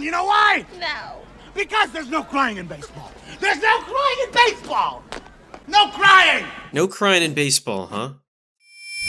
And you know why? No. Because there's no crying in baseball. There's no crying in baseball! No crying! No crying in baseball, huh?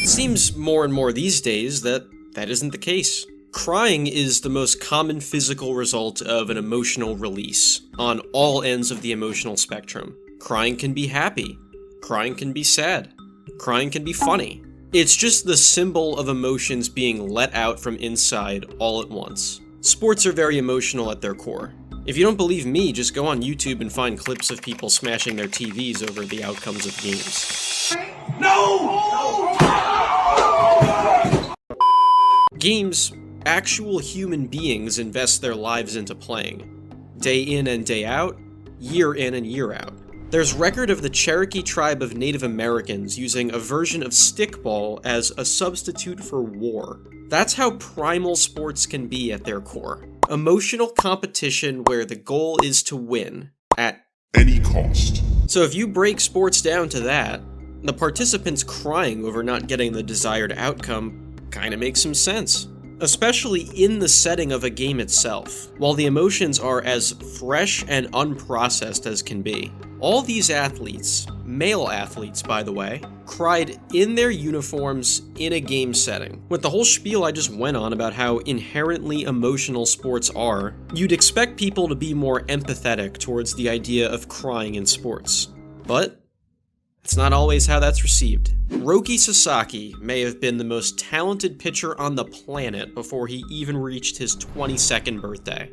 It seems more and more these days that isn't the case. Crying is the most common physical result of an emotional release on all ends of the emotional spectrum. Crying can be happy. Crying can be sad. Crying can be funny. It's just the symbol of emotions being let out from inside all at once. Sports are very emotional at their core. If you don't believe me, just go on YouTube and find clips of people smashing their TVs over the outcomes of games. No! Games, actual human beings invest their lives into playing. Day in and day out, year in and year out. There's record of the Cherokee tribe of Native Americans using a version of stickball as a substitute for war. That's how primal sports can be at their core. Emotional competition where the goal is to win at any cost. So if you break sports down to that, the participants crying over not getting the desired outcome kinda makes some sense. Especially in the setting of a game itself, while the emotions are as fresh and unprocessed as can be. All these athletes, male athletes by the way, cried in their uniforms in a game setting. With the whole spiel I just went on about how inherently emotional sports are, you'd expect people to be more empathetic towards the idea of crying in sports. But it's not always how that's received. Roki Sasaki may have been the most talented pitcher on the planet before he even reached his 22nd birthday.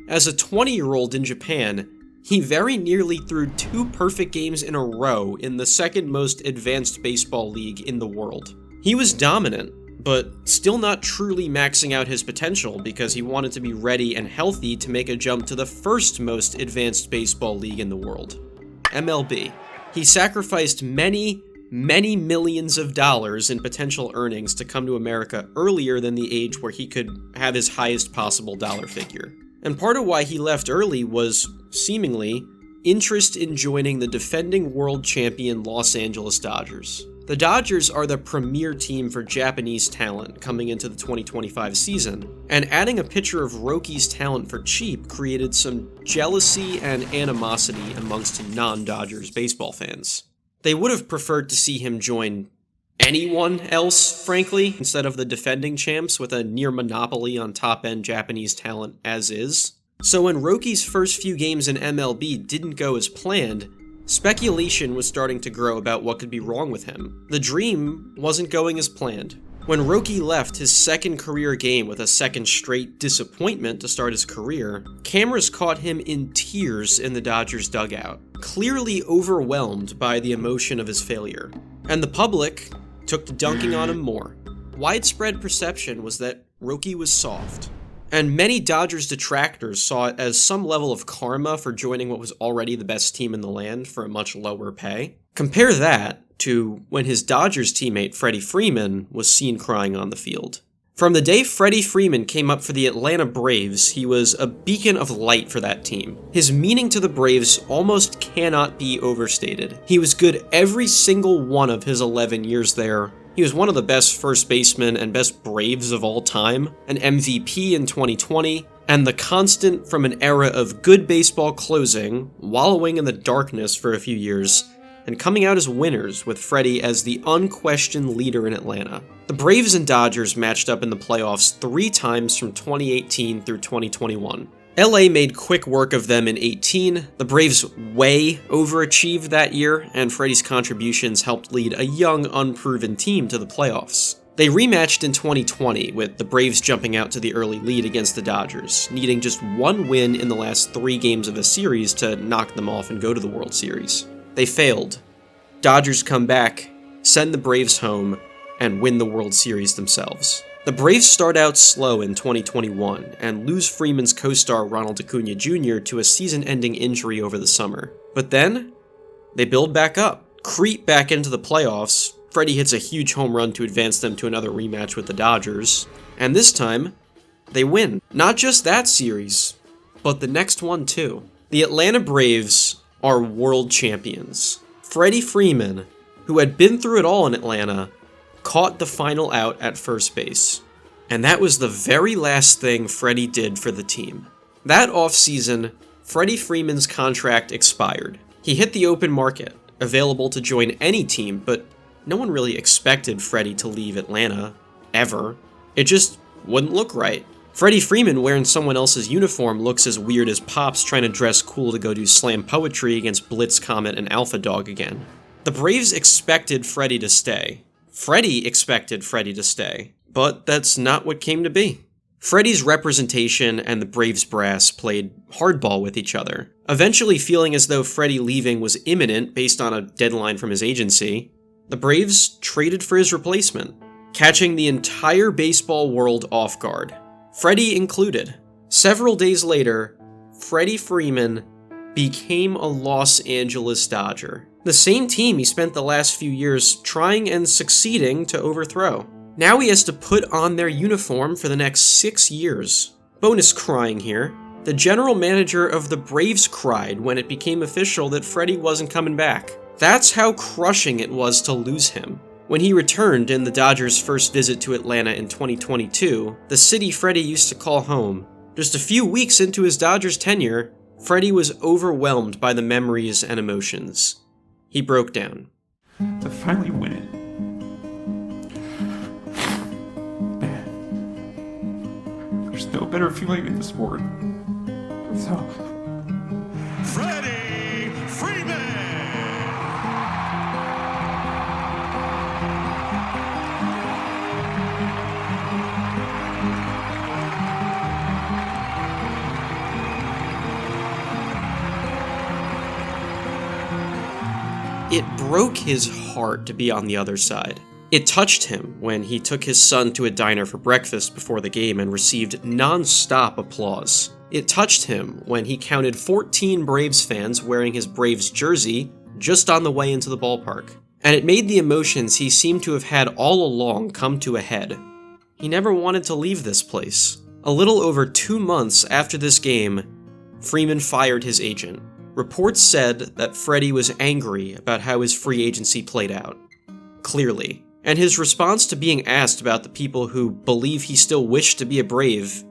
As a 20-year-old in Japan, he very nearly threw 2 perfect games in a row in the second most advanced baseball league in the world. He was dominant, but still not truly maxing out his potential because he wanted to be ready and healthy to make a jump to the first most advanced baseball league in the world, MLB. He sacrificed many millions of dollars in potential earnings to come to America earlier than the age where he could have his highest possible dollar figure. And part of why he left early was, seemingly, interest in joining the defending world champion Los Angeles Dodgers. The Dodgers are the premier team for Japanese talent coming into the 2025 season, and adding a pitcher of Roki's talent for cheap created some jealousy and animosity amongst non-Dodgers baseball fans. They would have preferred to see him join anyone else, frankly, instead of the defending champs with a near monopoly on top-end Japanese talent as is. So when Roki's first few games in MLB didn't go as planned, speculation was starting to grow about what could be wrong with him. The dream wasn't going as planned. When Roki left his second career game with a second straight disappointment to start his career, cameras caught him in tears in the Dodgers dugout, clearly overwhelmed by the emotion of his failure. And the public took to dunking on him more. Widespread perception was that Roki was soft. And many Dodgers detractors saw it as some level of karma for joining what was already the best team in the land for a much lower pay. Compare that to when his Dodgers teammate Freddie Freeman was seen crying on the field. From the day Freddie Freeman came up for the Atlanta Braves, he was a beacon of light for that team. His meaning to the Braves almost cannot be overstated. He was good every single one of his 11 years there. He was one of the best first basemen and best Braves of all time, an MVP in 2020, and the constant from an era of good baseball closing, wallowing in the darkness for a few years, and coming out as winners with Freddie as the unquestioned leader in Atlanta. The Braves and Dodgers matched up in the playoffs 3 times from 2018 through 2021. LA made quick work of them in 18, the Braves way overachieved that year, and Freddie's contributions helped lead a young, unproven team to the playoffs. They rematched in 2020, with the Braves jumping out to the early lead against the Dodgers, needing just 1 win in the last 3 games of the series to knock them off and go to the World Series. They failed. Dodgers come back, send the Braves home, and win the World Series themselves. The Braves start out slow in 2021 and lose Freeman's co-star Ronald Acuna Jr. to a season-ending injury over the summer. But then, they build back up, creep back into the playoffs. Freddie hits a huge home run to advance them to another rematch with the Dodgers, and this time, they win. Not just that series, but the next one too. The Atlanta Braves are world champions. Freddie Freeman, who had been through it all in Atlanta, caught the final out at first base. And that was the very last thing Freddie did for the team. That offseason, Freddie Freeman's contract expired. He hit the open market, available to join any team, but no one really expected Freddie to leave Atlanta, ever. It just wouldn't look right. Freddie Freeman wearing someone else's uniform looks as weird as Pops trying to dress cool to go do slam poetry against Blitz, Comet, and Alpha Dog again. The Braves expected Freddie to stay. Freddie expected Freddie to stay, but that's not what came to be. Freddie's representation and the Braves brass played hardball with each other, eventually feeling as though Freddie leaving was imminent based on a deadline from his agency. The Braves traded for his replacement, catching the entire baseball world off guard, Freddie included. Several days later, Freddie Freeman became a Los Angeles Dodger, the same team he spent the last few years trying and succeeding to overthrow. Now he has to put on their uniform for the next 6 years. Bonus crying here. The general manager of the Braves cried when it became official that Freddie wasn't coming back. That's how crushing it was to lose him. When he returned in the Dodgers' first visit to Atlanta in 2022, the city Freddie used to call home, just a few weeks into his Dodgers tenure, Freddie was overwhelmed by the memories and emotions. He broke down. To finally win it. Man, there's no better feeling in the sport. So, Freddie Freeman! It broke his heart to be on the other side. It touched him when he took his son to a diner for breakfast before the game and received non-stop applause. It touched him when he counted 14 Braves fans wearing his Braves jersey just on the way into the ballpark. And it made the emotions he seemed to have had all along come to a head. He never wanted to leave this place. A little over 2 months after this game, Freeman fired his agent. Reports said that Freddie was angry about how his free agency played out. Clearly. And his response to being asked about the people who believe he still wished to be a Brave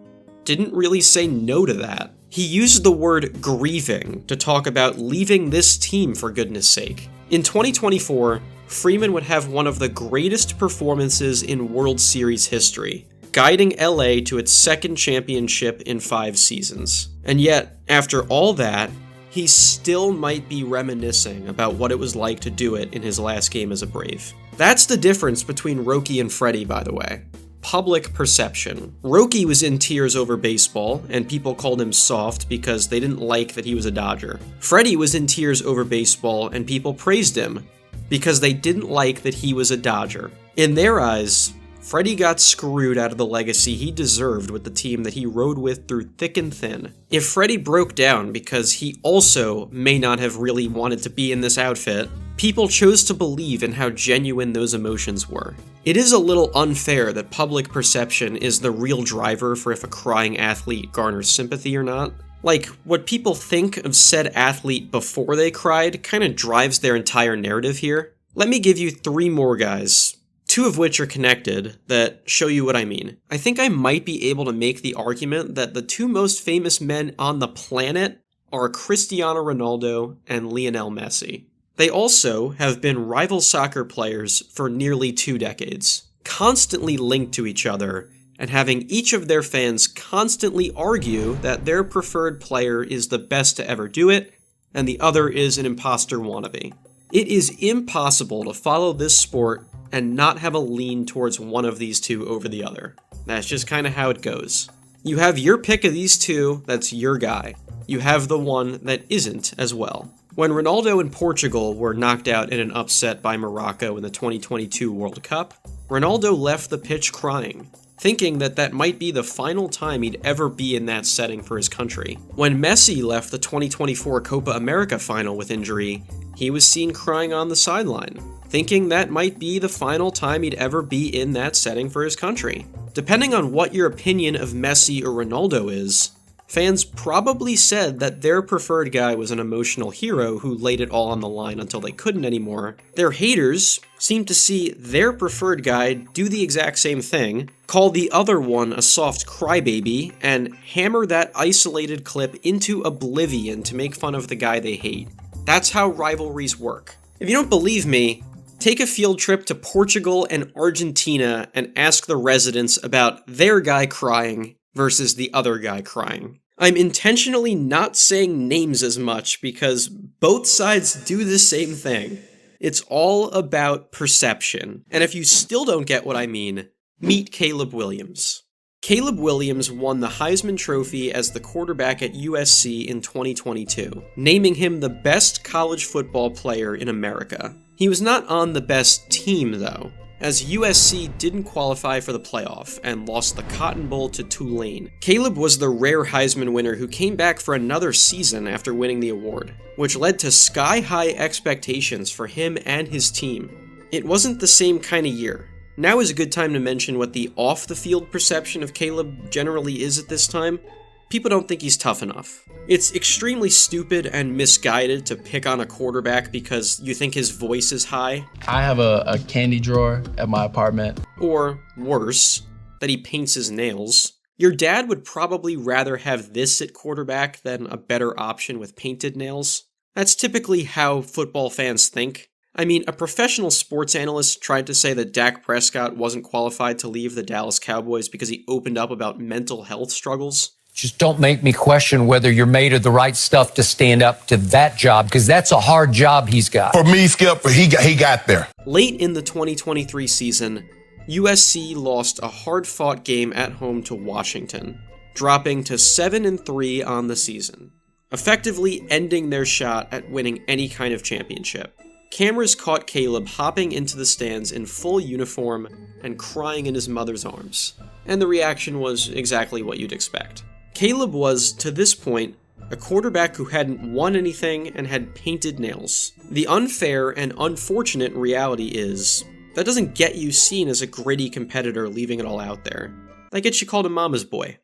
didn't really say no to that. He used the word grieving to talk about leaving this team, for goodness sake. In 2024, Freeman would have one of the greatest performances in World Series history, guiding LA to its second championship in 5 seasons. And yet, after all that, he still might be reminiscing about what it was like to do it in his last game as a Brave. That's the difference between Roki and Freddie, by the way. Public perception. Roki was in tears over baseball, and people called him soft because they didn't like that he was a Dodger. Freddie was in tears over baseball, and people praised him because they didn't like that he was a Dodger. In their eyes, Freddie got screwed out of the legacy he deserved with the team that he rode with through thick and thin. If Freddie broke down because he also may not have really wanted to be in this outfit, people chose to believe in how genuine those emotions were. It is a little unfair that public perception is the real driver for if a crying athlete garners sympathy or not. Like, what people think of said athlete before they cried kind of drives their entire narrative here. Let me give you 3 more guys, 2 of which are connected, that show you what I mean. I think I might be able to make the argument that the 2 most famous men on the planet are Cristiano Ronaldo and Lionel Messi. They also have been rival soccer players for nearly 2 decades, constantly linked to each other, and having each of their fans constantly argue that their preferred player is the best to ever do it, and the other is an imposter wannabe. It is impossible to follow this sport and not have a lean towards one of these 2 over the other. That's just kind of how it goes. You have your pick of these 2, that's your guy. You have the one that isn't as well. When Ronaldo and Portugal were knocked out in an upset by Morocco in the 2022 World Cup, Ronaldo left the pitch crying, thinking that that might be the final time he'd ever be in that setting for his country. When Messi left the 2024 Copa America final with injury, he was seen crying on the sideline, thinking that might be the final time he'd ever be in that setting for his country. Depending on what your opinion of Messi or Ronaldo is, fans probably said that their preferred guy was an emotional hero who laid it all on the line until they couldn't anymore. Their haters seem to see their preferred guy do the exact same thing, call the other one a soft crybaby, and hammer that isolated clip into oblivion to make fun of the guy they hate. That's how rivalries work. If you don't believe me, take a field trip to Portugal and Argentina and ask the residents about their guy crying versus the other guy crying. I'm intentionally not saying names as much because both sides do the same thing. It's all about perception. And if you still don't get what I mean, meet Caleb Williams. Caleb Williams won the Heisman Trophy as the quarterback at USC in 2022, naming him the best college football player in America. He was not on the best team, though, as USC didn't qualify for the playoff and lost the Cotton Bowl to Tulane. Caleb was the rare Heisman winner who came back for another season after winning the award, which led to sky-high expectations for him and his team. It wasn't the same kind of year. Now is a good time to mention what the off-the-field perception of Caleb generally is at this time. People don't think he's tough enough. It's extremely stupid and misguided to pick on a quarterback because you think his voice is high. I have a candy drawer at my apartment. Or, worse, that he paints his nails. Your dad would probably rather have this at quarterback than a better option with painted nails. That's typically how football fans think. I mean, a professional sports analyst tried to say that Dak Prescott wasn't qualified to leave the Dallas Cowboys because he opened up about mental health struggles. Just don't make me question whether you're made of the right stuff to stand up to that job, because that's a hard job he's got. For me, Skip, he got there. Late in the 2023 season, USC lost a hard-fought game at home to Washington, dropping to 7-3 on the season, effectively ending their shot at winning any kind of championship. Cameras caught Caleb hopping into the stands in full uniform and crying in his mother's arms, and the reaction was exactly what you'd expect. Caleb was, to this point, a quarterback who hadn't won anything and had painted nails. The unfair and unfortunate reality is, that doesn't get you seen as a gritty competitor leaving it all out there. That gets you called a mama's boy.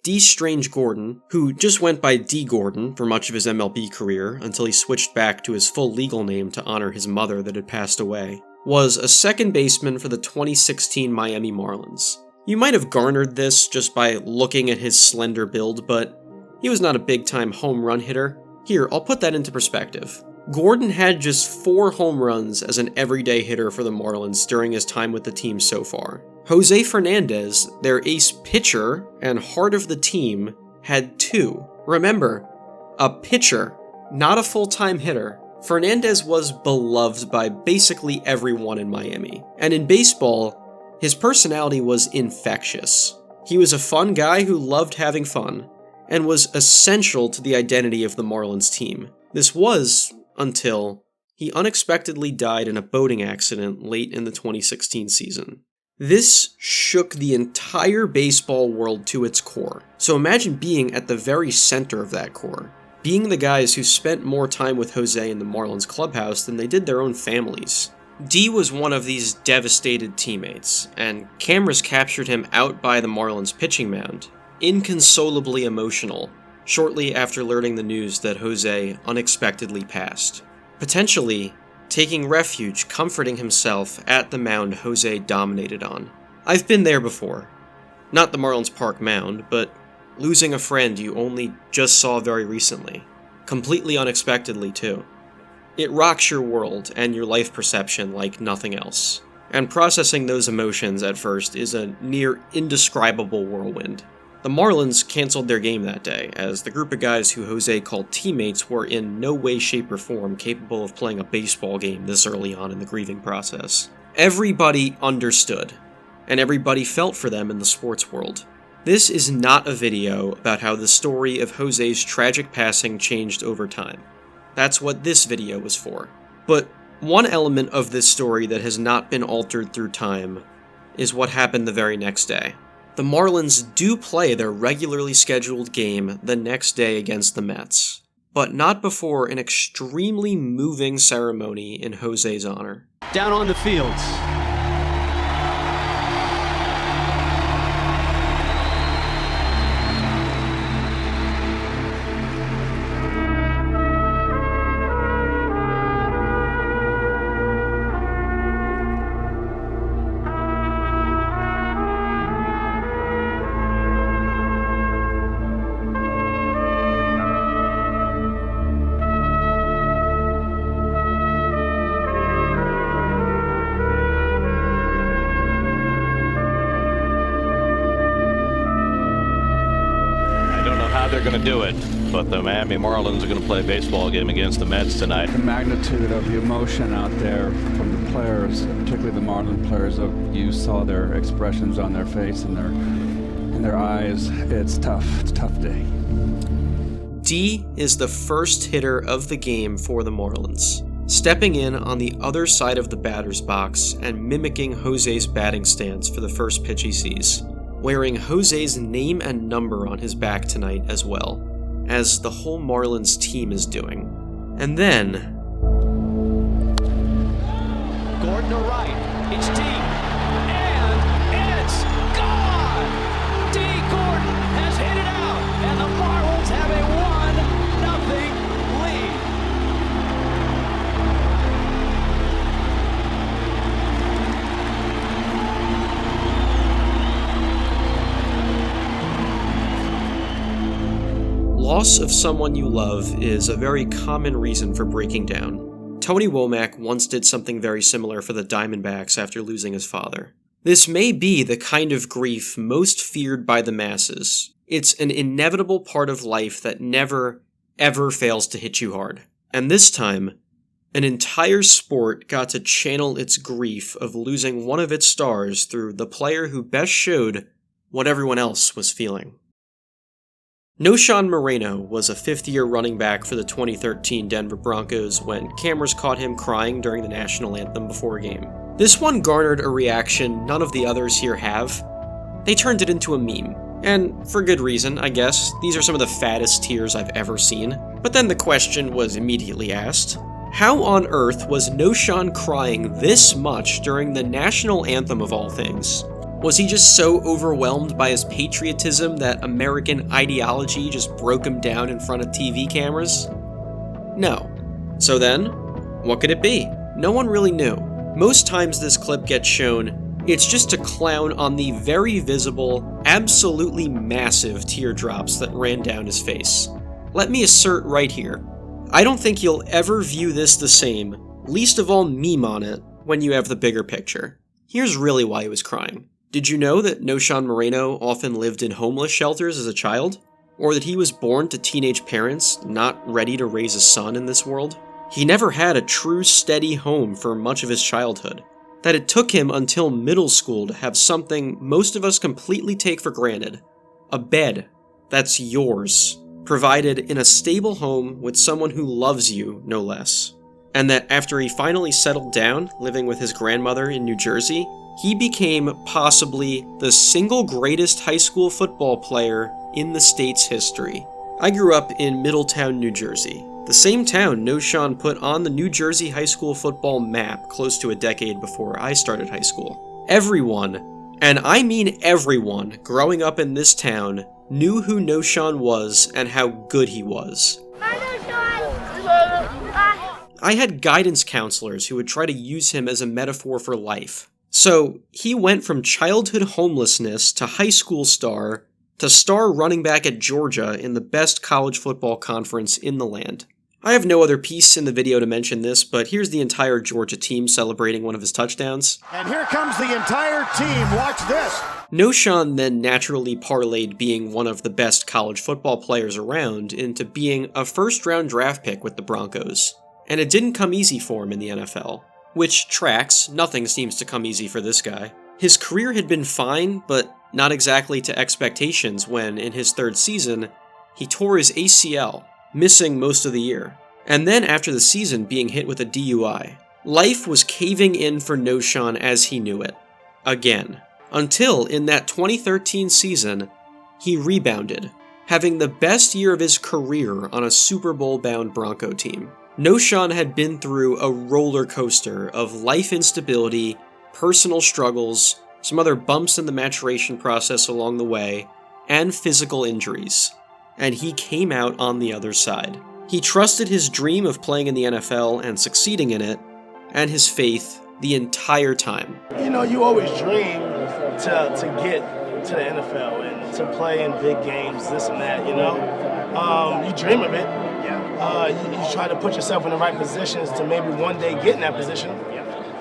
D. Strange Gordon, who just went by D. Gordon for much of his MLB career until he switched back to his full legal name to honor his mother that had passed away, was a second baseman for the 2016 Miami Marlins. You might have garnered this just by looking at his slender build, but he was not a big-time home run hitter. Here, I'll put that into perspective. Gordon had just 4 home runs as an everyday hitter for the Marlins during his time with the team so far. Jose Fernandez, their ace pitcher and heart of the team, had 2. Remember, a pitcher, not a full-time hitter. Fernandez was beloved by basically everyone in Miami, and in baseball, his personality was infectious. He was a fun guy who loved having fun, and was essential to the identity of the Marlins team. This was until he unexpectedly died in a boating accident late in the 2016 season. This shook the entire baseball world to its core. So imagine being at the very center of that core, being the guys who spent more time with Jose in the Marlins clubhouse than they did their own families. D was one of these devastated teammates, and cameras captured him out by the Marlins pitching mound, inconsolably emotional, shortly after learning the news that Jose unexpectedly passed. Potentially taking refuge, comforting himself at the mound Jose dominated on. I've been there before. Not the Marlins Park mound, but losing a friend you only just saw very recently. Completely unexpectedly, too. It rocks your world and your life perception like nothing else. And processing those emotions at first is a near indescribable whirlwind. The Marlins canceled their game that day, as the group of guys who Jose called teammates were in no way, shape, or form capable of playing a baseball game this early on in the grieving process. Everybody understood, and everybody felt for them in the sports world. This is not a video about how the story of Jose's tragic passing changed over time. That's what this video was for. But one element of this story that has not been altered through time is what happened the very next day. The Marlins do play their regularly scheduled game the next day against the Mets, but not before an extremely moving ceremony in Jose's honor. Down on the field. they're going to do it, but the Miami Marlins are going to play a baseball game against the Mets tonight. The magnitude of the emotion out there from the players, particularly the Marlin players, you saw their expressions on their face and their eyes. It's tough. It's a tough day. D is the first hitter of the game for the Marlins, stepping in on the other side of the batter's box and mimicking Jose's batting stance for the first pitch he sees, wearing Jose's name and number on his back tonight as well, as the whole Marlins team is doing. And then... Gordon to right, it's deep, and it's gone! D. Gordon has hit it out, and the Marlins have a 1-0 lead. Loss of someone you love is a very common reason for breaking down. Tony Womack once did something very similar for the Diamondbacks after losing his father. This may be the kind of grief most feared by the masses. It's an inevitable part of life that never, ever fails to hit you hard. And this time, an entire sport got to channel its grief of losing one of its stars through the player who best showed what everyone else was feeling. Noshan Moreno was a fifth-year running back for the 2013 Denver Broncos when cameras caught him crying during the national anthem before a game. This one garnered a reaction none of the others here have. They turned it into a meme. And for good reason, I guess. These are some of the fattest tears I've ever seen. But then the question was immediately asked, how on earth was Noshan crying this much during the national anthem of all things? Was he just so overwhelmed by his patriotism that American ideology just broke him down in front of TV cameras? No. So then, what could it be? No one really knew. Most times this clip gets shown, it's just a clown on the very visible, absolutely massive teardrops that ran down his face. Let me assert right here, I don't think you'll ever view this the same, least of all meme on it, when you have the bigger picture. Here's really why he was crying. Did you know that Noshan Moreno often lived in homeless shelters as a child? Or that he was born to teenage parents, not ready to raise a son in this world? He never had a true steady home for much of his childhood. That it took him until middle school to have something most of us completely take for granted. A bed that's yours, provided in a stable home with someone who loves you, no less. And that after he finally settled down, living with his grandmother in New Jersey, he became possibly the single greatest high school football player in the state's history. I grew up in Middletown, New Jersey, the same town Noshan put on the New Jersey high school football map close to a decade before I started high school. Everyone, and I mean everyone, growing up in this town knew who Noshan was and how good he was. I had guidance counselors who would try to use him as a metaphor for life. So, he went from childhood homelessness to high school star to star running back at Georgia in the best college football conference in the land. I have no other piece in the video to mention this, but here's the entire Georgia team celebrating one of his touchdowns. And here comes the entire team, watch this! Noshan then naturally parlayed being one of the best college football players around into being a first-round draft pick with the Broncos. And it didn't come easy for him in the NFL. Which tracks, nothing seems to come easy for this guy. His career had been fine, but not exactly to expectations when, in his third season, he tore his ACL, missing most of the year. And then after the season being hit with a DUI. Life was caving in for Noshan as he knew it. Again. Until, in that 2013 season, he rebounded, having the best year of his career on a Super Bowl-bound Bronco team. Noshan had been through a roller coaster of life instability, personal struggles, some other bumps in the maturation process along the way, and physical injuries. And he came out on the other side. He trusted his dream of playing in the NFL and succeeding in it, and his faith the entire time. You know, you always dream to get to the NFL and to play in big games, this and that, you know? You dream of it. You try to put yourself in the right positions to maybe one day get in that position.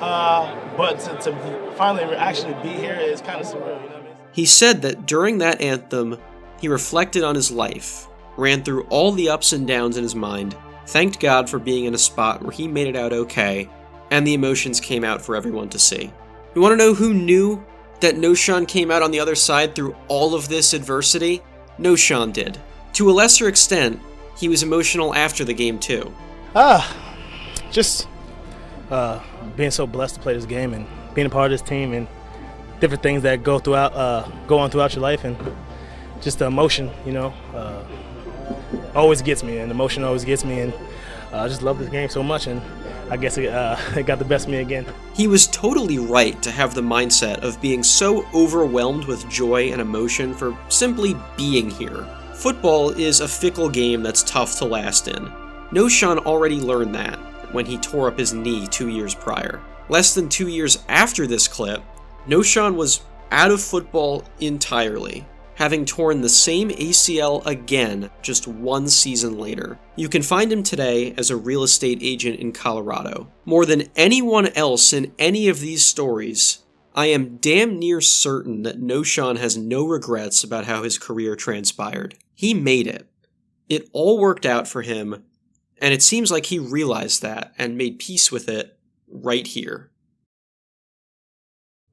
But to finally actually be here is kind of surreal, you know what I mean? He said that during that anthem, he reflected on his life, ran through all the ups and downs in his mind, thanked God for being in a spot where he made it out okay, and the emotions came out for everyone to see. You want to know who knew that Knowshon came out on the other side through all of this adversity? Knowshon did. To a lesser extent, he was emotional after the game too. Just being so blessed to play this game and being a part of this team and different things that go on throughout your life, and just the emotion, always gets me, and emotion always gets me, and I just love this game so much, and I guess it got the best of me again. He was totally right to have the mindset of being so overwhelmed with joy and emotion for simply being here. Football is a fickle game that's tough to last in. Knowshon already learned that when he tore up his knee 2 years prior. Less than 2 years after this clip, Knowshon was out of football entirely, having torn the same ACL again just 1 season later. You can find him today as a real estate agent in Colorado. More than anyone else in any of these stories, I am damn near certain that Knowshon has no regrets about how his career transpired. He made it. It all worked out for him, and it seems like he realized that and made peace with it right here.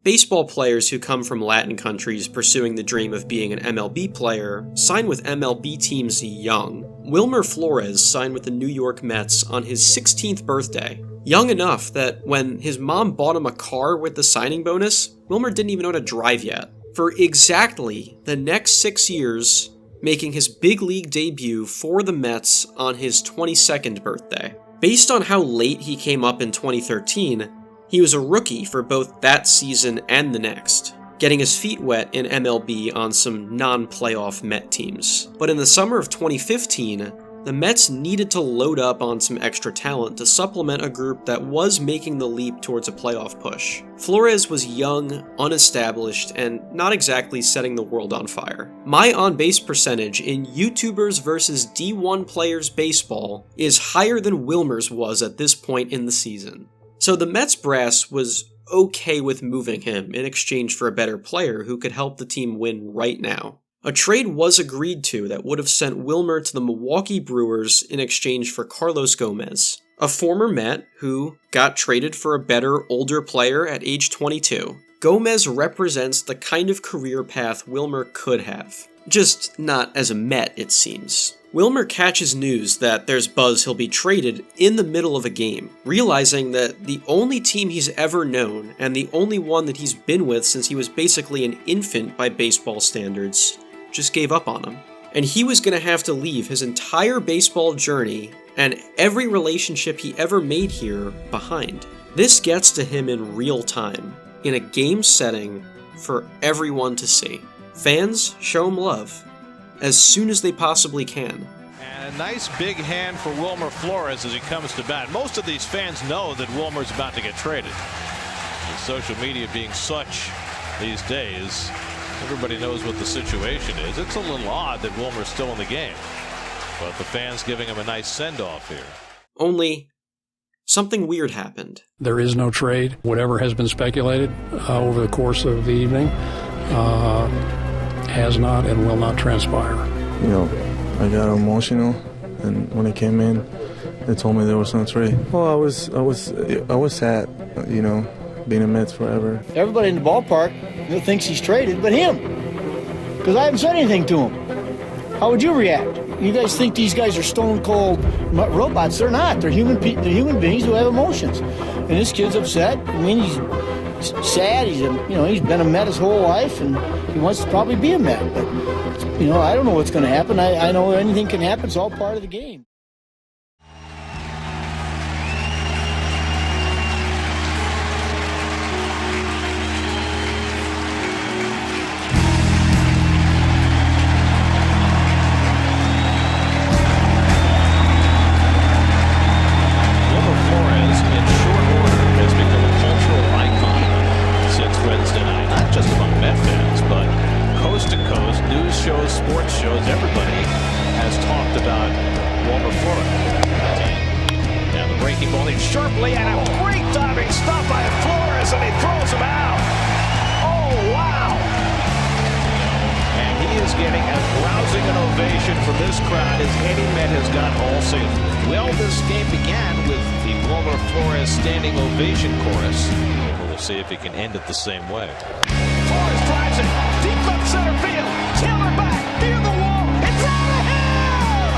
Baseball players who come from Latin countries pursuing the dream of being an MLB player sign with MLB teams young. Wilmer Flores signed with the New York Mets on his 16th birthday. Young enough that when his mom bought him a car with the signing bonus, Wilmer didn't even know how to drive yet. For exactly the next 6 years, making his big league debut for the Mets on his 22nd birthday. Based on how late he came up in 2013, he was a rookie for both that season and the next, getting his feet wet in MLB on some non-playoff Met teams. But in the summer of 2015, the Mets needed to load up on some extra talent to supplement a group that was making the leap towards a playoff push. Flores was young, unestablished, and not exactly setting the world on fire. My on-base percentage in YouTubers versus D1 players baseball is higher than Wilmer's was at this point in the season. So the Mets brass was okay with moving him in exchange for a better player who could help the team win right now. A trade was agreed to that would have sent Wilmer to the Milwaukee Brewers in exchange for Carlos Gomez, a former Met who got traded for a better, older player at age 22. Gomez represents the kind of career path Wilmer could have, just not as a Met, it seems. Wilmer catches news that there's buzz he'll be traded in the middle of a game, realizing that the only team he's ever known, and the only one that he's been with since he was basically an infant by baseball standards, just gave up on him. And he was going to have to leave his entire baseball journey and every relationship he ever made here behind. This gets to him in real time, in a game setting for everyone to see. Fans, show him love as soon as they possibly can. And a nice big hand for Wilmer Flores as he comes to bat. Most of these fans know that Wilmer's about to get traded. With social media being such these days, everybody knows what the situation is. It's a little odd that Wilmer's still in the game, but the fans giving him a nice send-off here. Only something weird happened. There is no trade. Whatever has been speculated over the course of the evening has not and will not transpire. I got emotional, and when I came in, they told me there was no trade. Well, I was sad, being a Mets forever. Everybody in the ballpark thinks he's traded, but him, because I haven't said anything to him. How would you react? You guys think these guys are stone cold robots? They're not. They're human beings who have emotions. And this kid's upset. I mean, he's sad. He's been a Met his whole life, and he wants to probably be a Met. But I don't know what's going to happen. I know anything can happen. It's all part of the game. Sharply and a great diving stop by Flores, and he throws him out. Oh, wow. And he is getting as rousing an ovation from this crowd as any Met has got all season. Well, this game began with the Wilmer Flores standing ovation chorus. We'll see if he can end it the same way. Flores drives it deep left center field. Taylor back near the wall. It's out of here!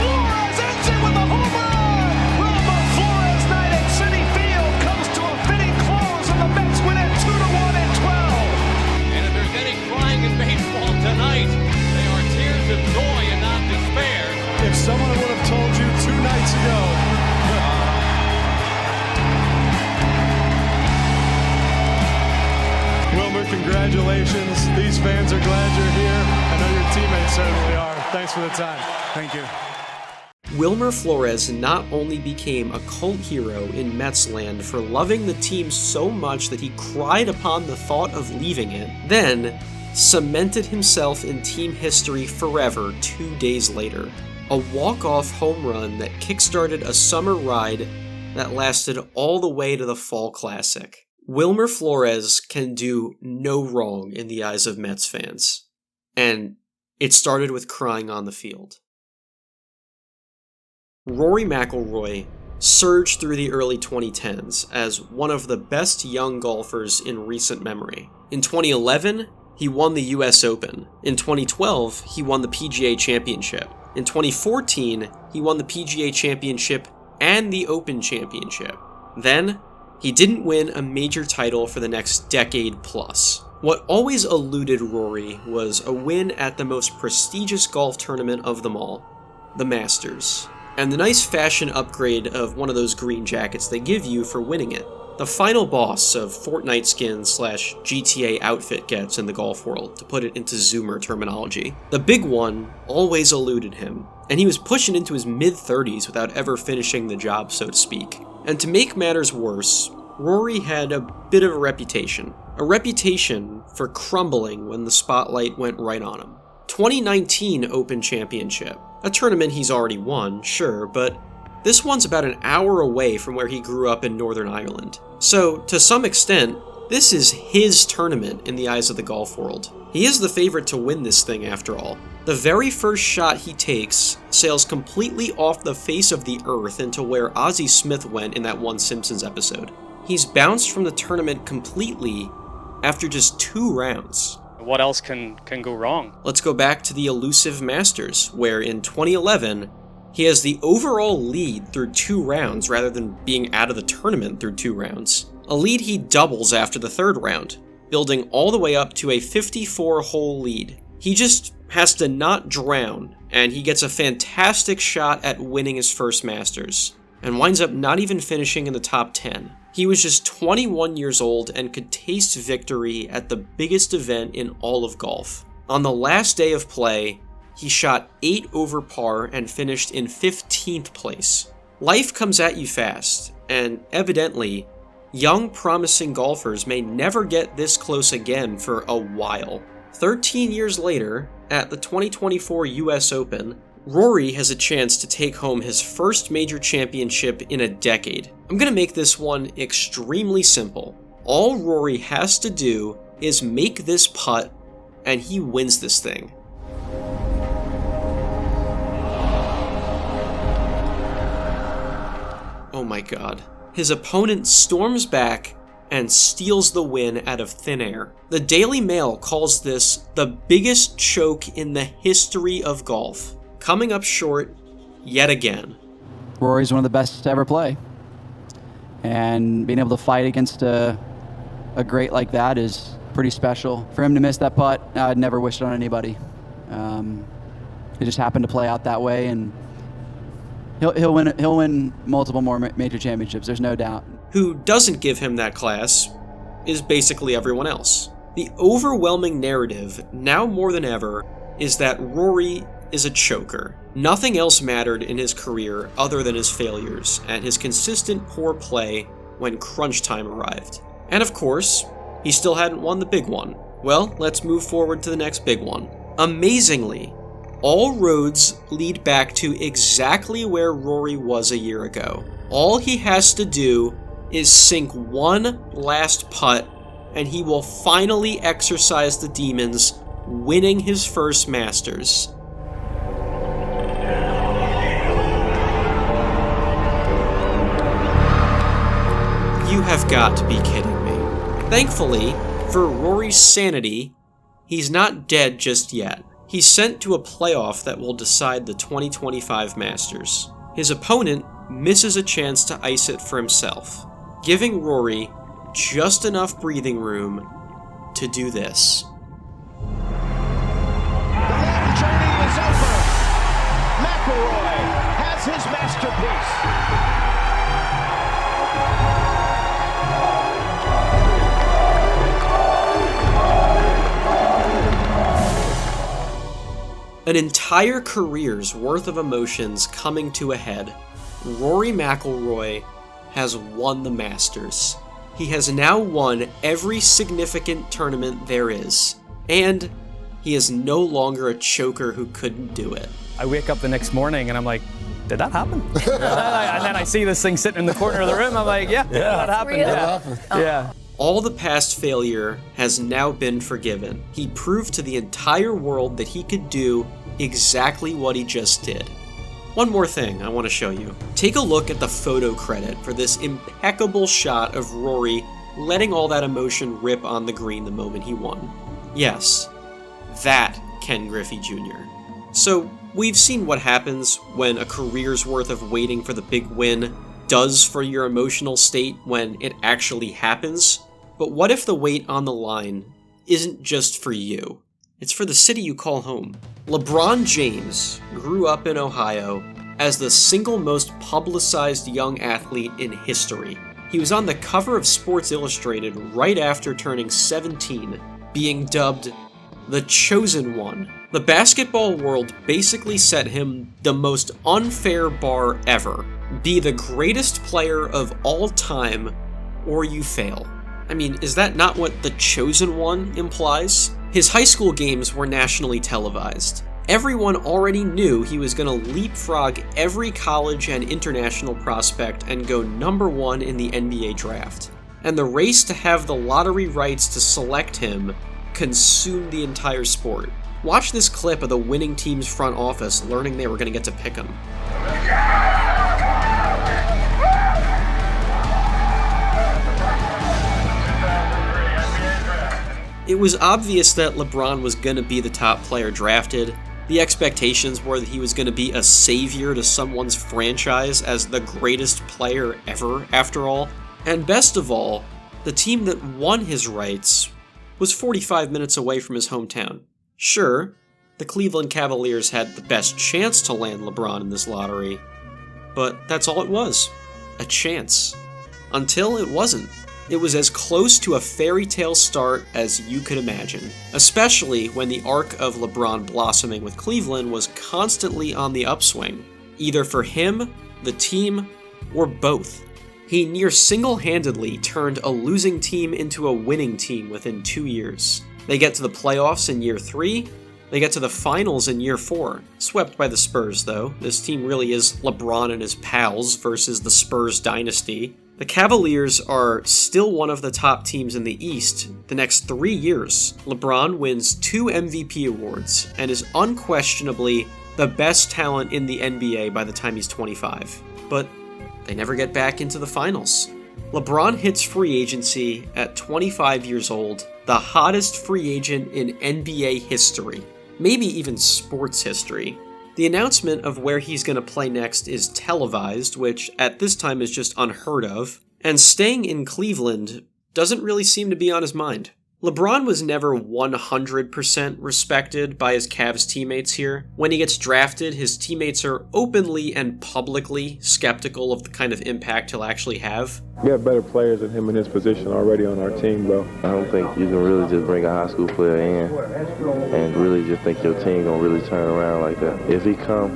Flores ends it with a home run! Wilmer Flores night at Citi Field comes to a fitting close, and the Mets win it 2-1 in 12. And if there's any crying in baseball tonight, they are tears of joy and not despair. If someone would have told you 2 nights ago. Wilmer, congratulations. These fans are glad you're here. I know your teammates certainly are. Thanks for the time. Thank you. Wilmer Flores not only became a cult hero in Mets land for loving the team so much that he cried upon the thought of leaving it, then cemented himself in team history forever 2 days later. A walk-off home run that kickstarted a summer ride that lasted all the way to the Fall Classic. Wilmer Flores can do no wrong in the eyes of Mets fans. And it started with crying on the field. Rory McIlroy surged through the early 2010s as one of the best young golfers in recent memory. In 2011, he won the US Open. In 2012, he won the PGA Championship. In 2014, he won the PGA Championship and the Open Championship. Then, he didn't win a major title for the next decade plus. What always eluded Rory was a win at the most prestigious golf tournament of them all, the Masters, and the nice fashion upgrade of one of those green jackets they give you for winning it. The final boss of Fortnite skins / GTA outfit gets in the golf world, to put it into Zoomer terminology. The big one always eluded him, and he was pushing into his mid-30s without ever finishing the job, so to speak. And to make matters worse, Rory had a bit of a reputation for crumbling when the spotlight went right on him. 2019 Open Championship, a tournament he's already won, sure, but this one's about an hour away from where he grew up in Northern Ireland. So, to some extent, this is his tournament in the eyes of the golf world. He is the favorite to win this thing after all. The very first shot he takes sails completely off the face of the earth into where Ozzie Smith went in that one Simpsons episode. He's bounced from the tournament completely after just 2 rounds. What else can go wrong? Let's go back to the elusive Masters, where in 2011, he has the overall lead through 2 rounds rather than being out of the tournament through 2 rounds. A lead he doubles after the 3rd round, building all the way up to a 54-hole lead. He just has to not drown, and he gets a fantastic shot at winning his first Masters, and winds up not even finishing in the top 10. He was just 21 years old and could taste victory at the biggest event in all of golf. On the last day of play, he shot 8 over par and finished in 15th place. Life comes at you fast, and evidently, young promising golfers may never get this close again for a while. 13 years later, at the 2024 US Open, Rory has a chance to take home his first major championship in a decade. I'm gonna make this one extremely simple. All Rory has to do is make this putt, and he wins this thing. Oh my god. His opponent storms back and steals the win out of thin air. The Daily Mail calls this the biggest choke in the history of golf. Coming up short yet again. Rory's one of the best to ever play. And being able to fight against a great like that is pretty special. For him to miss that putt, I'd never wish it on anybody. It just happened to play out that way, and he'll win multiple more major championships, there's no doubt. Who doesn't give him that class is basically everyone else. The overwhelming narrative, now more than ever, is that Rory is a choker. Nothing else mattered in his career other than his failures and his consistent poor play when crunch time arrived. And of course, he still hadn't won the big one. Well, let's move forward to the next big one. Amazingly, all roads lead back to exactly where Rory was a year ago. All he has to do is sink one last putt, and he will finally exorcise the demons winning his first Masters. You have got to be kidding me. Thankfully, for Rory's sanity, he's not dead just yet. He's sent to a playoff that will decide the 2025 Masters. His opponent misses a chance to ice it for himself, giving Rory just enough breathing room to do this. The long journey is over. McIlroy has his masterpiece. An entire career's worth of emotions coming to a head. Rory McIlroy has won the Masters. He has now won every significant tournament there is, and he is no longer a choker who couldn't do it. I wake up the next morning and I'm like, did that happen? And then I see this thing sitting in the corner of the room. I'm like, yeah, that happened. Yeah. All the past failure has now been forgiven. He proved to the entire world that he could do exactly what he just did. One more thing I want to show you. Take a look at the photo credit for this impeccable shot of Rory letting all that emotion rip on the green the moment he won. Yes, that Ken Griffey Jr. So, we've seen what happens when a career's worth of waiting for the big win does for your emotional state when it actually happens. But what if the wait on the line isn't just for you? It's for the city you call home. LeBron James grew up in Ohio as the single most publicized young athlete in history. He was on the cover of Sports Illustrated right after turning 17, being dubbed the Chosen One. The basketball world basically set him the most unfair bar ever. Be the greatest player of all time, or you fail. I mean, is that not what the Chosen One implies? His high school games were nationally televised. Everyone already knew he was going to leapfrog every college and international prospect and go #1 in the NBA draft. And the race to have the lottery rights to select him consumed the entire sport. Watch this clip of the winning team's front office learning they were going to get to pick him. It was obvious that LeBron was going to be the top player drafted. The expectations were that he was going to be a savior to someone's franchise as the greatest player ever, after all. And best of all, the team that won his rights was 45 minutes away from his hometown. Sure, the Cleveland Cavaliers had the best chance to land LeBron in this lottery, but that's all it was. A chance. Until it wasn't. It was as close to a fairy tale start as you could imagine, especially when the arc of LeBron blossoming with Cleveland was constantly on the upswing, either for him, the team, or both. He near single-handedly turned a losing team into a winning team within 2 years. They get to the playoffs in year 3, they get to the finals in year 4. Swept by the Spurs, though. This team really is LeBron and his pals versus the Spurs dynasty. The Cavaliers are still one of the top teams in the East the next 3 years. LeBron wins 2 MVP awards and is unquestionably the best talent in the NBA by the time he's 25. But they never get back into the finals. LeBron hits free agency at 25 years old, the hottest free agent in NBA history, maybe even sports history. The announcement of where he's going to play next is televised, which at this time is just unheard of, and staying in Cleveland doesn't really seem to be on his mind. LeBron was never 100% respected by his Cavs teammates here. When he gets drafted, his teammates are openly and publicly skeptical of the kind of impact he'll actually have. We have better players than him in his position already on our team, bro. I don't think you can really just bring a high school player in and really just think your team gonna really turn around like that. If he come,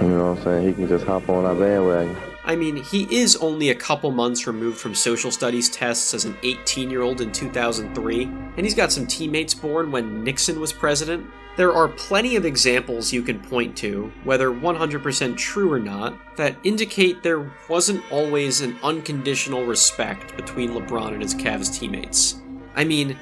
you know what I'm saying, he can just hop on our bandwagon. I mean, he is only a couple months removed from social studies tests as an 18-year-old in 2003, and he's got some teammates born when Nixon was president. There are plenty of examples you can point to, whether 100% true or not, that indicate there wasn't always an unconditional respect between LeBron and his Cavs teammates. I mean,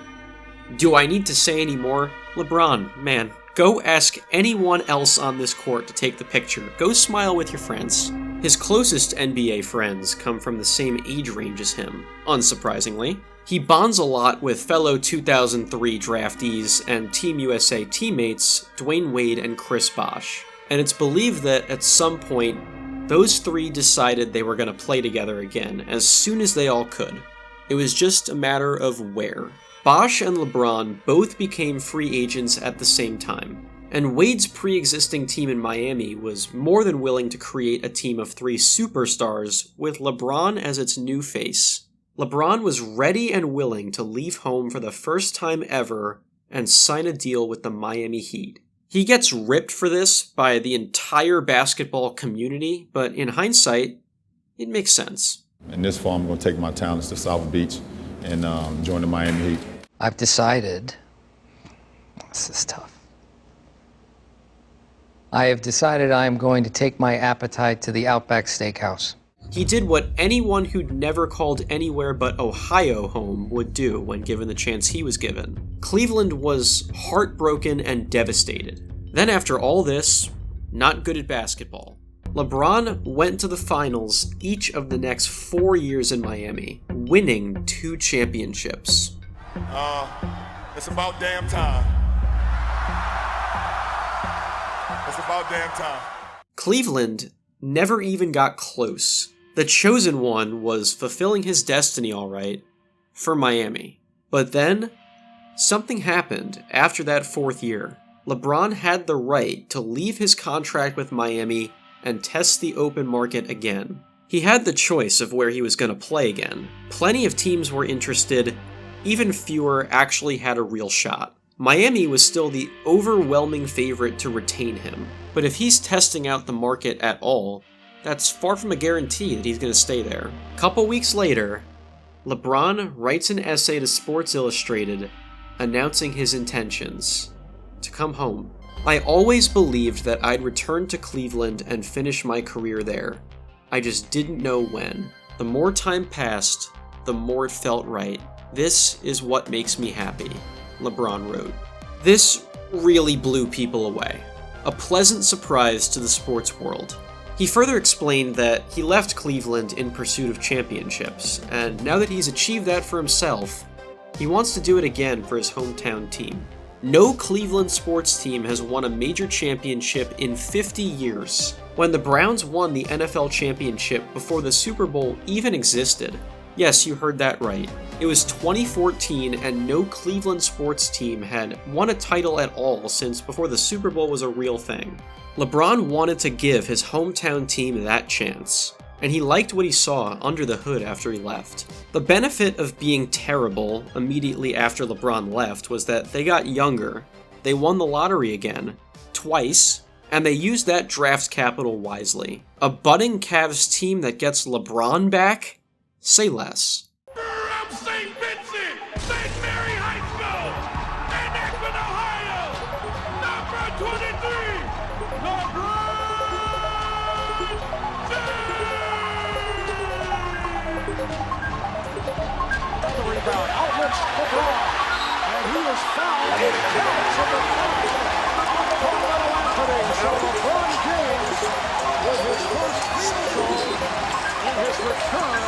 Do I need to say any more? LeBron, man, go ask anyone else on this court to take the picture. Go smile with your friends. His closest NBA friends come from the same age range as him, unsurprisingly. He bonds a lot with fellow 2003 draftees and Team USA teammates Dwayne Wade and Chris Bosh. And it's believed that at some point, those three decided they were going to play together again as soon as they all could. It was just a matter of where. Bosh and LeBron both became free agents at the same time, and Wade's pre-existing team in Miami was more than willing to create a team of three superstars with LeBron as its new face. LeBron was ready and willing to leave home for the first time ever and sign a deal with the Miami Heat. He gets ripped for this by the entire basketball community, but in hindsight, it makes sense. In this fall, I'm going to take my talents to South Beach and join the Miami Heat. I've decided, this is tough. I have decided I am going to take my appetite to the Outback Steakhouse. He did what anyone who'd never called anywhere but Ohio home would do when given the chance he was given. Cleveland was heartbroken and devastated. Then after all this, not good at basketball. LeBron went to the finals each of the next 4 years in Miami, winning 2 championships. It's about damn time. It's about damn time. Cleveland never even got close. The chosen one was fulfilling his destiny all right for Miami. But then, something happened after that 4th year. LeBron had the right to leave his contract with Miami and test the open market again. He had the choice of where he was going to play again. Plenty of teams were interested, even fewer actually had a real shot. Miami was still the overwhelming favorite to retain him, but if he's testing out the market at all, that's far from a guarantee that he's going to stay there. A couple weeks later, LeBron writes an essay to Sports Illustrated announcing his intentions to come home. I always believed that I'd return to Cleveland and finish my career there. I just didn't know when. The more time passed, the more it felt right. This is what makes me happy, LeBron wrote. This really blew people away. A pleasant surprise to the sports world. He further explained that he left Cleveland in pursuit of championships, and now that he's achieved that for himself, he wants to do it again for his hometown team. No Cleveland sports team has won a major championship in 50 years. When the Browns won the NFL championship before the Super Bowl even existed. Yes, you heard that right. It was 2014 and no Cleveland sports team had won a title at all since before the Super Bowl was a real thing. LeBron wanted to give his hometown team that chance, and he liked what he saw under the hood after he left. The benefit of being terrible immediately after LeBron left was that they got younger, they won the lottery again, twice, and they used that draft capital wisely. A budding Cavs team that gets LeBron back? Say less. From St. Vincent, St. Mary High School, in Akron, Ohio, number 23, LeBron James. The rebound, outlets LeBron, and he is fouled. 8 counts of the foul on Carmelo Anthony. So LeBron James with his first field goal in his return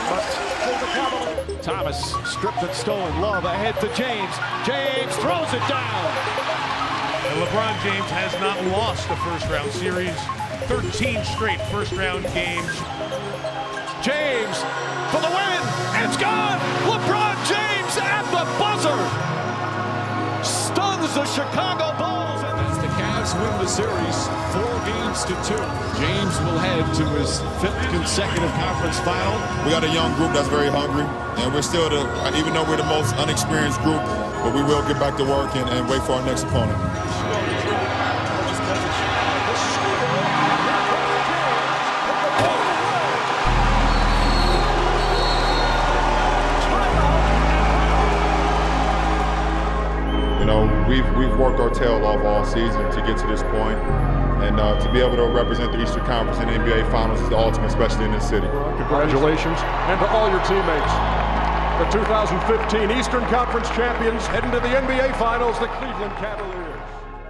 to the Cavaliers. Thomas stripped and stolen. Love ahead to James. James throws it down. And LeBron James has not lost a first-round series. 13 straight first-round games. James for the win. It's gone. LeBron James at the buzzer stuns the Chicago Bulls. As the Cavs win the series 4-2. James will head to his 5th consecutive conference final. We got a young group that's very hungry, and we're still even though we're the most unexperienced group, but we will get back to work and wait for our next opponent. We've worked our tail off all season to get to this point, and to be able to represent the Eastern Conference in the NBA Finals is the ultimate, especially in this city. Congratulations, and to all your teammates. The 2015 Eastern Conference champions heading to the NBA Finals, the Cleveland Cavaliers.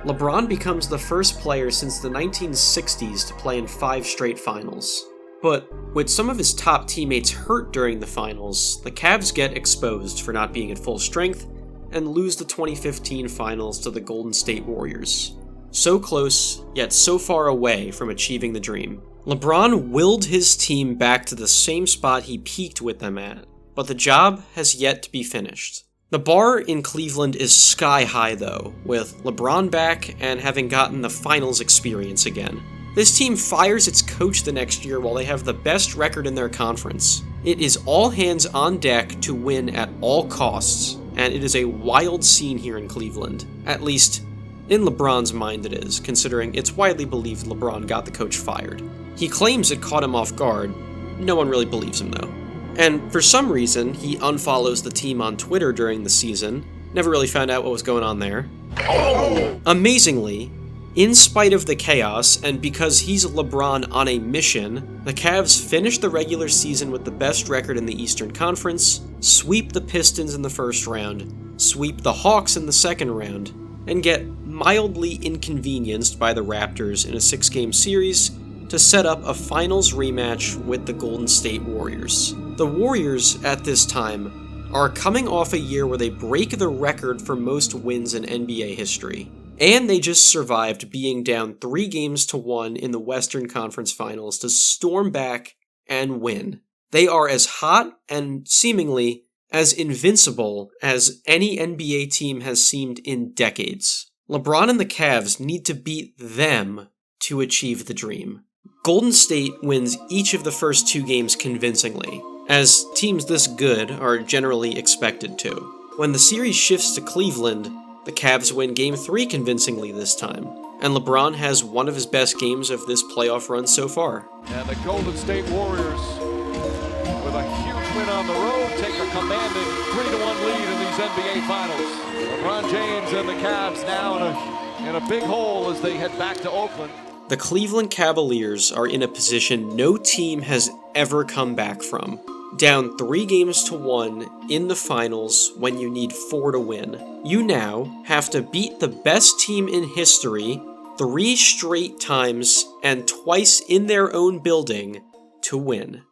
LeBron becomes the first player since the 1960s to play in 5 straight finals. But with some of his top teammates hurt during the finals, the Cavs get exposed for not being at full strength and lose the 2015 finals to the Golden State Warriors. So close, yet so far away from achieving the dream. LeBron willed his team back to the same spot he peaked with them at, but the job has yet to be finished. The bar in Cleveland is sky high though, with LeBron back and having gotten the finals experience again. This team fires its coach the next year while they have the best record in their conference. It is all hands on deck to win at all costs, and it is a wild scene here in Cleveland. At least, in LeBron's mind it is, considering it's widely believed LeBron got the coach fired. He claims it caught him off guard. No one really believes him though. And for some reason, he unfollows the team on Twitter during the season. Never really found out what was going on there. Amazingly, in spite of the chaos, and because he's LeBron on a mission, the Cavs finish the regular season with the best record in the Eastern Conference, sweep the Pistons in the first round, sweep the Hawks in the second round, and get mildly inconvenienced by the Raptors in a 6-game series to set up a finals rematch with the Golden State Warriors. The Warriors, at this time, are coming off a year where they break the record for most wins in NBA history. And they just survived being down 3-1 in the Western Conference Finals to storm back and win. They are as hot and seemingly as invincible as any NBA team has seemed in decades. LeBron and the Cavs need to beat them to achieve the dream. Golden State wins each of the first 2 games convincingly, as teams this good are generally expected to. When the series shifts to Cleveland, the Cavs win Game 3 convincingly this time, and LeBron has one of his best games of this playoff run so far. And the Golden State Warriors, with a huge win on the road, take a commanding 3-1 lead in these NBA Finals. LeBron James and the Cavs now in a big hole as they head back to Oakland. The Cleveland Cavaliers are in a position no team has ever come back from. Down 3-1 in the finals when you need 4 to win. You now have to beat the best team in history 3 straight times and twice in their own building to win.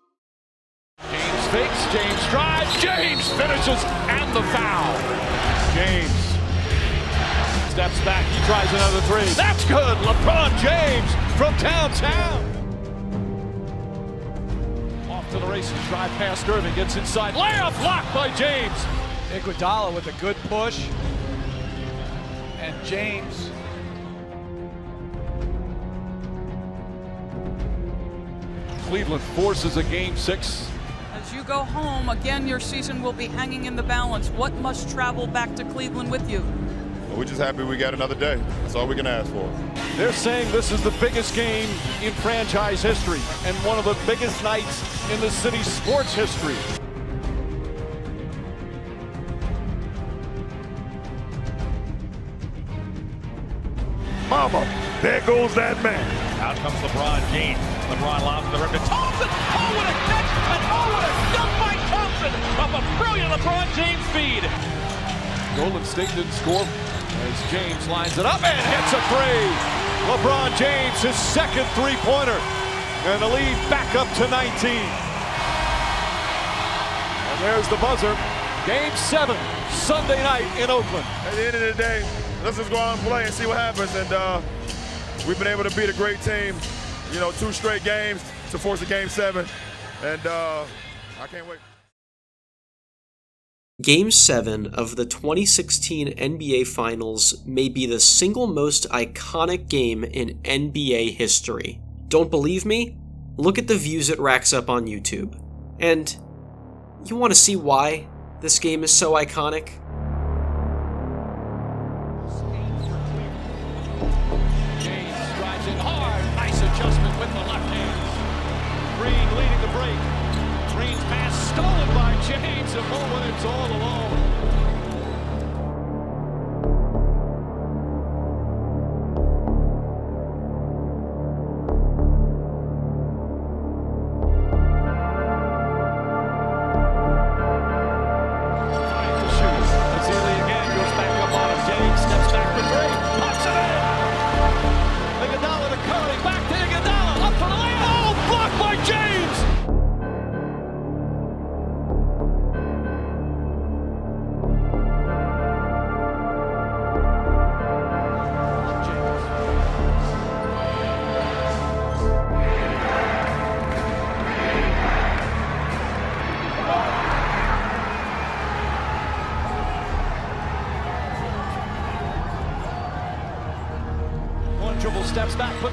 James fakes, James drives, James finishes, and the foul. James steps back, he tries another 3. That's good, LeBron James from downtown. Off to the races, drive past Irving, gets inside, layup blocked by James. Iguodala with a good push, and James. Cleveland forces a Game 6. As you go home, again, your season will be hanging in the balance. What must travel back to Cleveland with you? We're just happy we got another day. That's all we can ask for. They're saying this is the biggest game in franchise history and one of the biggest nights in the city's sports history. Mama, there goes that man. Out comes LeBron James. LeBron lobs the rim to Thompson. Oh, what a catch! And oh, what a dunk by Thompson off a brilliant LeBron James feed. Golden State didn't score as James lines it up and hits a 3. LeBron James, his second 3-pointer. And the lead back up to 19. And there's the buzzer. Game 7, Sunday night in Oakland. At the end of the day, let's just go out and play and see what happens. And we've been able to beat a great team. 2 straight games to force a Game 7. And I can't wait. Game 7 of the 2016 NBA Finals may be the single most iconic game in NBA history. Don't believe me? Look at the views it racks up on YouTube. And you want to see why this game is so iconic? James drives in hard. Nice adjustment with the left hand. Green leading the break. Green's pass stolen by James. A moment it's all alone.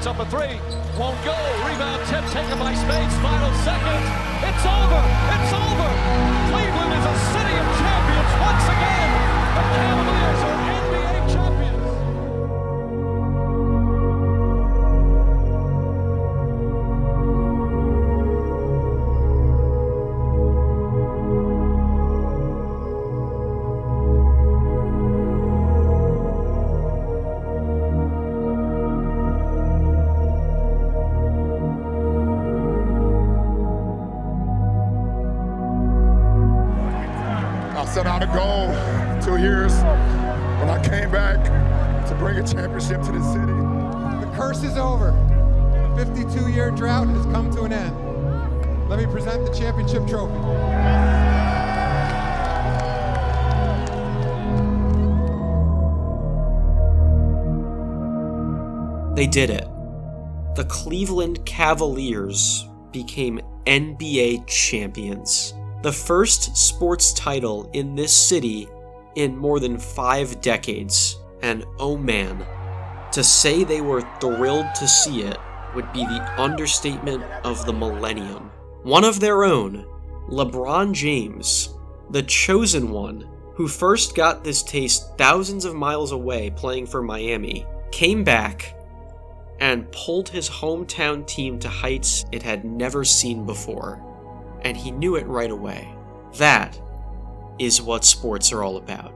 puts up a three. Won't go. Rebound tip taken by Spades. Final second. It's over. It's over. Cleveland is a city of champions once again. The Cavaliers are NBA champions. I set out a goal 2 years when I came back to bring a championship to this city. The curse is over. The 52-year drought has come to an end. Let me present the championship trophy. They did it. The Cleveland Cavaliers became NBA champions. The first sports title in this city in more than 5 decades. And oh man, to say they were thrilled to see it would be the understatement of the millennium. One of their own, LeBron James, the chosen one, who first got this taste thousands of miles away playing for Miami, came back and pulled his hometown team to heights it had never seen before. And he knew it right away. That is what sports are all about.